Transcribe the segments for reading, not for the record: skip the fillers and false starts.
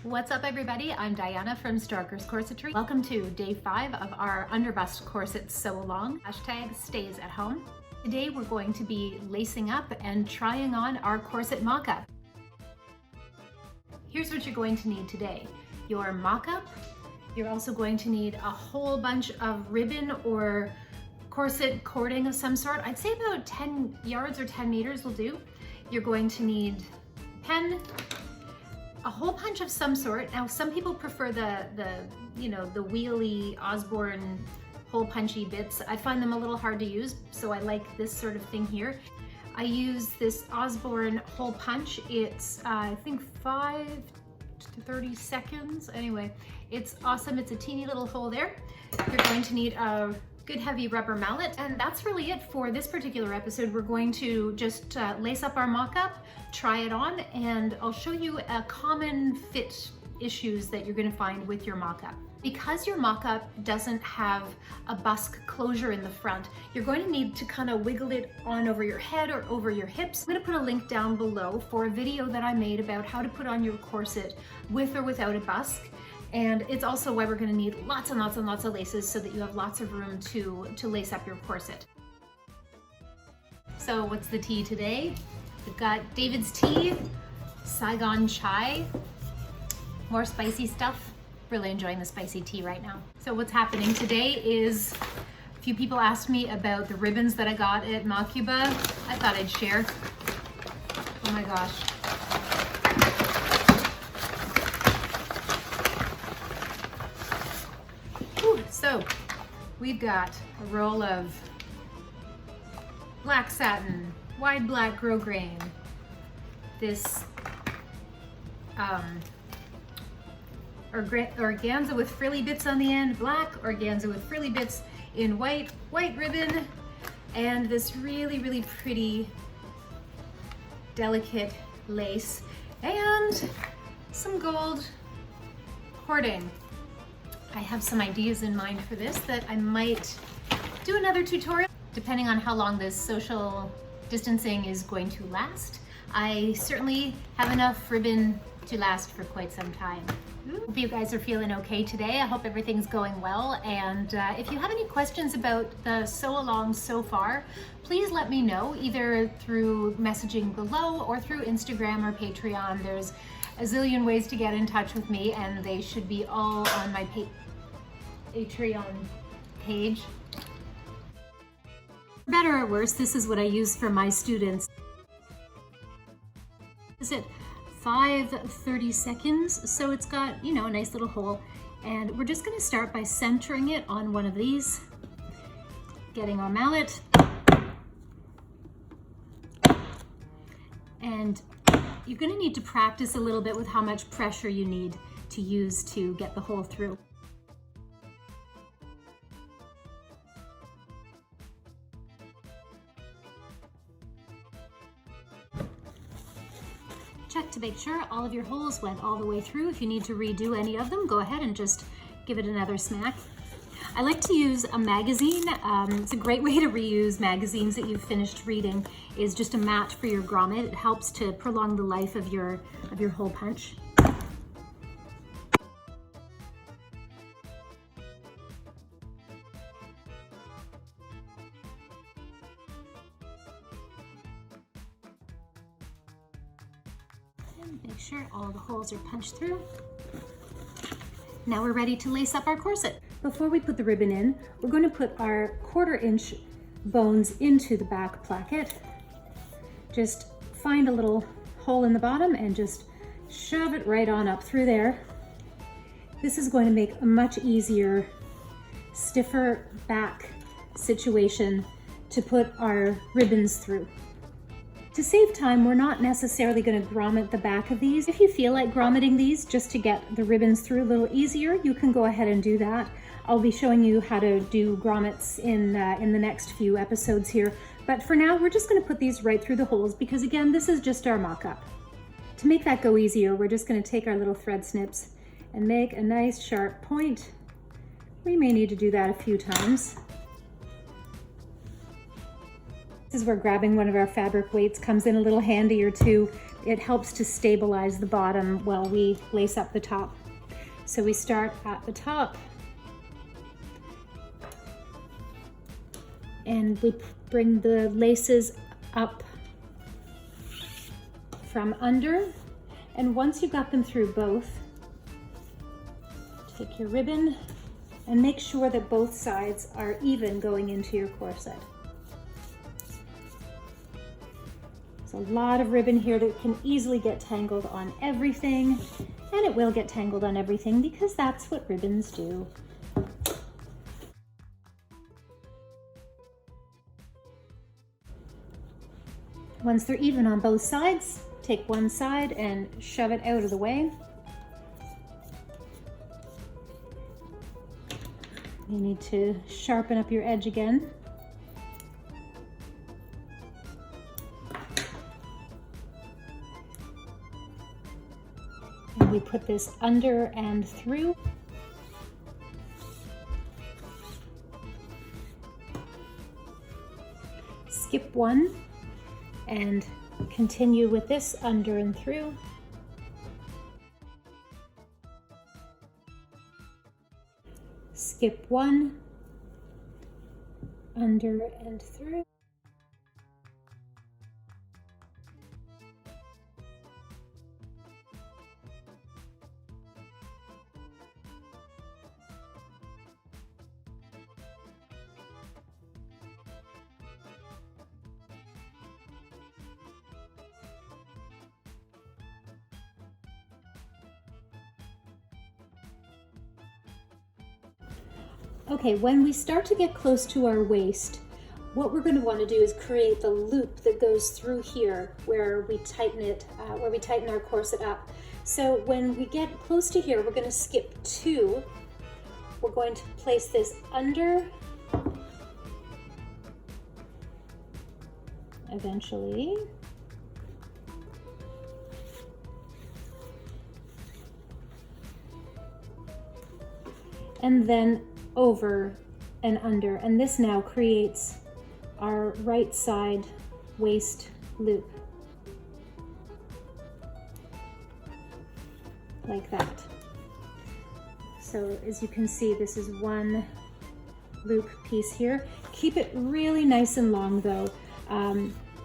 What's up everybody? I'm Diana from Starker's Corsetry. Welcome to day 5 of our Underbust Corsets Sew Along. Hashtag stays at home. Today we're going to be lacing up and trying on our corset mock-up. Here's what you're going to need today. Your mock-up. You're also going to need a whole bunch of ribbon or corset cording of some sort. I'd say about 10 yards or 10 meters will do. You're going to need pen, a hole punch of some sort. Now, some people prefer the wheelie Osborne hole punchy bits. I find them a little hard to use, so I like this sort of thing here. I use this Osborne hole punch. It's I think 5 to 30 seconds. Anyway, it's awesome. It's a teeny little hole there. You're going to need a good heavy rubber mallet, and that's really it for this particular episode. We're going to just lace up our mock-up, try it on, and I'll show you a common fit issues that you're going to find with your mock-up. Because your mock-up doesn't have a busk closure in the front, you're going to need to kind of wiggle it on over your head or over your hips. I'm going to put a link down below for a video that I made about how to put on your corset with or without a busk. And it's also why we're going to need lots and lots and lots of laces so that you have lots of room to lace up your corset. So what's the tea today? We've got David's tea, Saigon chai, more spicy stuff. Really enjoying the spicy tea right now. So what's happening today is a few people asked me about the ribbons that I got at Makuba. I thought I'd share. Oh my gosh. So we've got a roll of black satin, wide black grosgrain, this organza with frilly bits on the end, black organza with frilly bits in white ribbon, and this really, really pretty, delicate lace, and some gold cording. I have some ideas in mind for this that I might do another tutorial, depending on how long this social distancing is going to last. I certainly have enough ribbon to last for quite some time. Hope you guys are feeling okay today. I hope everything's going well, and if you have any questions about the sew along so far, please let me know either through messaging below or through Instagram or Patreon. There's a zillion ways to get in touch with me, and they should be all on my Patreon page. For better or worse, this is what I use for my students. Is it 5-30 seconds? So it's got, you know, a nice little hole, and we're just going to start by centering it on one of these, getting our mallet, and you're going to need to practice a little bit with how much pressure you need to use to get the hole through. Check to make sure all of your holes went all the way through. If you need to redo any of them, go ahead and just give it another smack. I like to use a magazine. It's a great way to reuse magazines that you've finished reading, is just a mat for your grommet. It helps to prolong the life of your hole punch. And make sure all the holes are punched through. Now we're ready to lace up our corset. Before we put the ribbon in, we're going to put our 1/4 inch bones into the back placket. Just find a little hole in the bottom and just shove it right on up through there. This is going to make a much easier, stiffer back situation to put our ribbons through. To save time, we're not necessarily going to grommet the back of these. If you feel like grommeting these just to get the ribbons through a little easier, you can go ahead and do that. I'll be showing you how to do grommets in the next few episodes here. But for now, we're just going to put these right through the holes because, again, this is just our mock-up. To make that go easier, we're just going to take our little thread snips and make a nice sharp point. We may need to do that a few times. This is where grabbing one of our fabric weights comes in a little handy or two. It helps to stabilize the bottom while we lace up the top. So we start at the top and we bring the laces up from under. And once you've got them through both, take your ribbon and make sure that both sides are even going into your corset. There's a lot of ribbon here that can easily get tangled on everything, and it will get tangled on everything because that's what ribbons do. Once they're even on both sides, take one side and shove it out of the way. You need to sharpen up your edge again. And we put this under and through. Skip one and continue with this under and through. Skip one, under and through. Okay, when we start to get close to our waist, what we're going to want to do is create the loop that goes through here where we tighten it, where we tighten our corset up. So when we get close to here, we're going to skip two. We're going to place this under, eventually. And then over and under, and this now creates our right side waist loop, like that. So as you can see, this is one loop piece here. Keep it really nice and long though.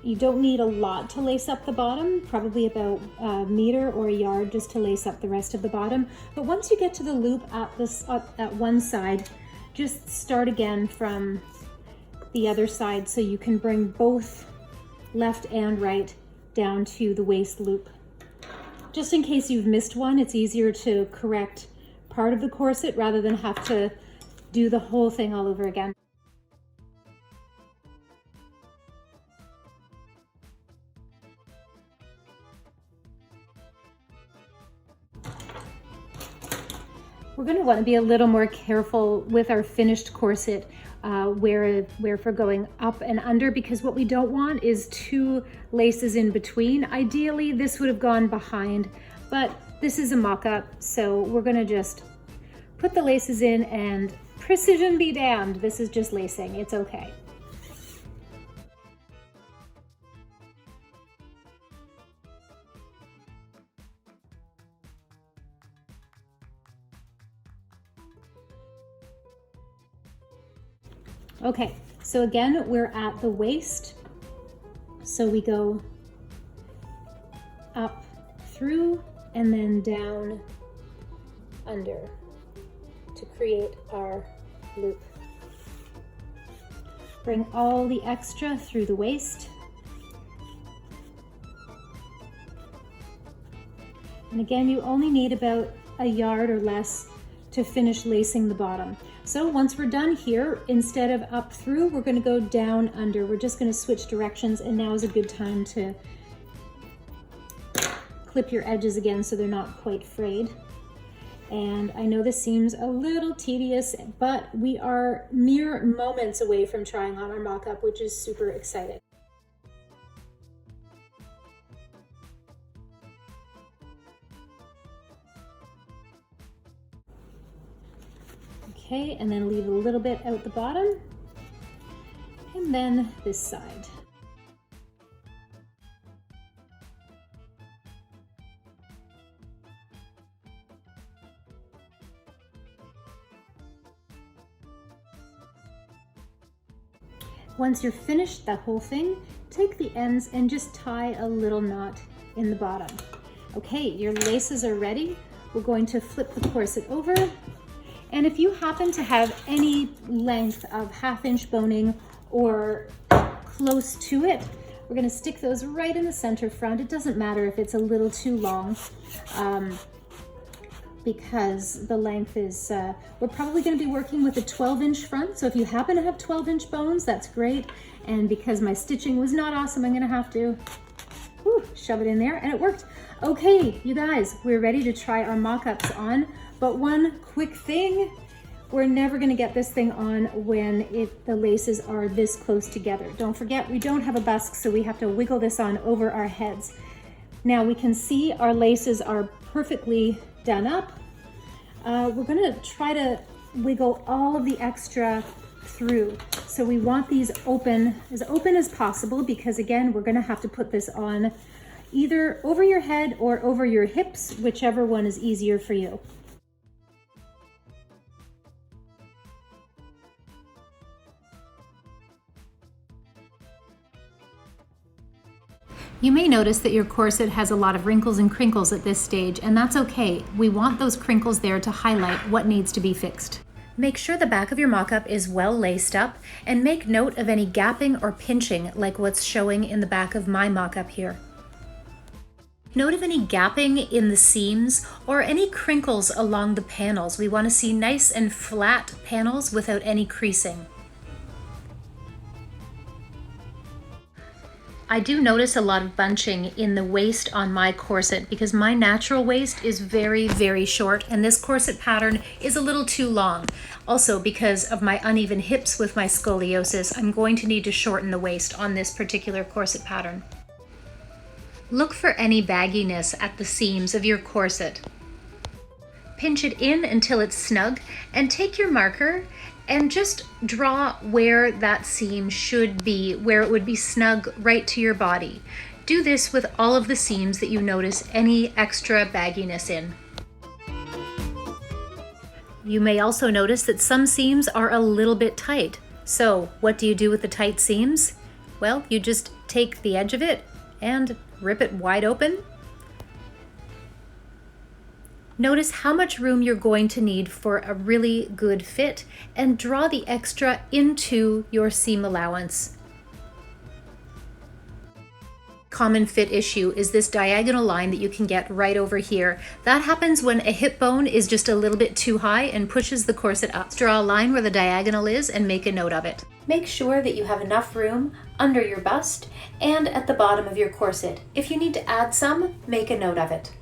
You don't need a lot to lace up the bottom, probably about a meter or a yard just to lace up the rest of the bottom. But once you get to the loop at one side, just start again from the other side so you can bring both left and right down to the waist loop. Just in case you've missed one, it's easier to correct part of the corset rather than have to do the whole thing all over again. We're going to want to be a little more careful with our finished corset where we're going up and under, because what we don't want is two laces in between. Ideally, this would have gone behind, but this is a mock-up, so we're going to just put the laces in and precision be damned. This is just lacing. It's okay. Okay, so again, we're at the waist. So we go up through and then down under to create our loop. Bring all the extra through the waist. And again, you only need about a yard or less to finish lacing the bottom. So once we're done here, instead of up through, we're going to go down under. We're just going to switch directions, and now is a good time to clip your edges again so they're not quite frayed. And I know this seems a little tedious, but we are mere moments away from trying on our mock-up, which is super exciting. Okay, and then leave a little bit out the bottom, and then this side. Once you're finished that whole thing, take the ends and just tie a little knot in the bottom. Okay, your laces are ready. We're going to flip the corset over. And if you happen to have any length of 1/2 inch boning or close to it, we're gonna stick those right in the center front. It doesn't matter if it's a little too long because the length is, we're probably gonna be working with a 12-inch front. So if you happen to have 12-inch bones, that's great. And because my stitching was not awesome, I'm gonna have to shove it in there, and it worked. Okay, you guys, we're ready to try our mock-ups on. But one quick thing, we're never gonna get this thing on when the laces are this close together. Don't forget, we don't have a busk, so we have to wiggle this on over our heads. Now we can see our laces are perfectly done up. We're gonna try to wiggle all of the extra through. So we want these open as possible, because again, we're gonna have to put this on either over your head or over your hips, whichever one is easier for you. You may notice that your corset has a lot of wrinkles and crinkles at this stage, and that's okay. We want those crinkles there to highlight what needs to be fixed. Make sure the back of your mock-up is well laced up, and make note of any gapping or pinching like what's showing in the back of my mock-up here. Note of any gapping in the seams or any crinkles along the panels. We want to see nice and flat panels without any creasing. I do notice a lot of bunching in the waist on my corset because my natural waist is very, very short, and this corset pattern is a little too long. Also, because of my uneven hips with my scoliosis, I'm going to need to shorten the waist on this particular corset pattern. Look for any bagginess at the seams of your corset. Pinch it in until it's snug, and take your marker and just draw where that seam should be, where it would be snug right to your body. Do this with all of the seams that you notice any extra bagginess in. You may also notice that some seams are a little bit tight. So what do you do with the tight seams? Well, you just take the edge of it and rip it wide open. Notice how much room you're going to need for a really good fit, and draw the extra into your seam allowance. Common fit issue is this diagonal line that you can get right over here. That happens when a hip bone is just a little bit too high and pushes the corset up. Draw a line where the diagonal is and make a note of it. Make sure that you have enough room under your bust and at the bottom of your corset. If you need to add some, make a note of it.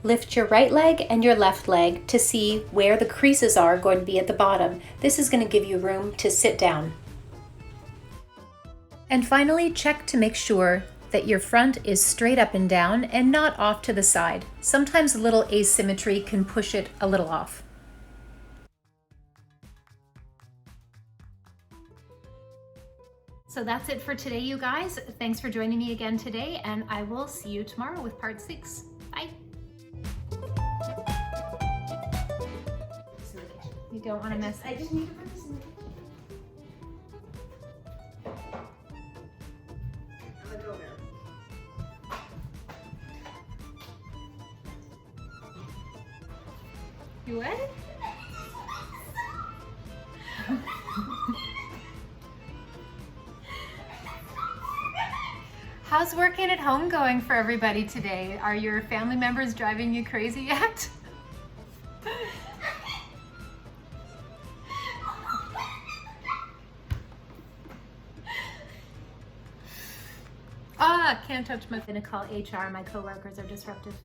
Lift your right leg and your left leg to see where the creases are going to be at the bottom. This is going to give you room to sit down. And finally, check to make sure that your front is straight up and down and not off to the side. Sometimes a little asymmetry can push it a little off. So that's it for today, you guys. Thanks for joining me again today, and I will see you tomorrow with part 6. Bye. You don't want to mess. I just need to put this in the kitchen. I'm gonna go now. You what? How's working at home going for everybody today? Are your family members driving you crazy yet? Can't touch my. I'm gonna call HR. My coworkers are disruptive.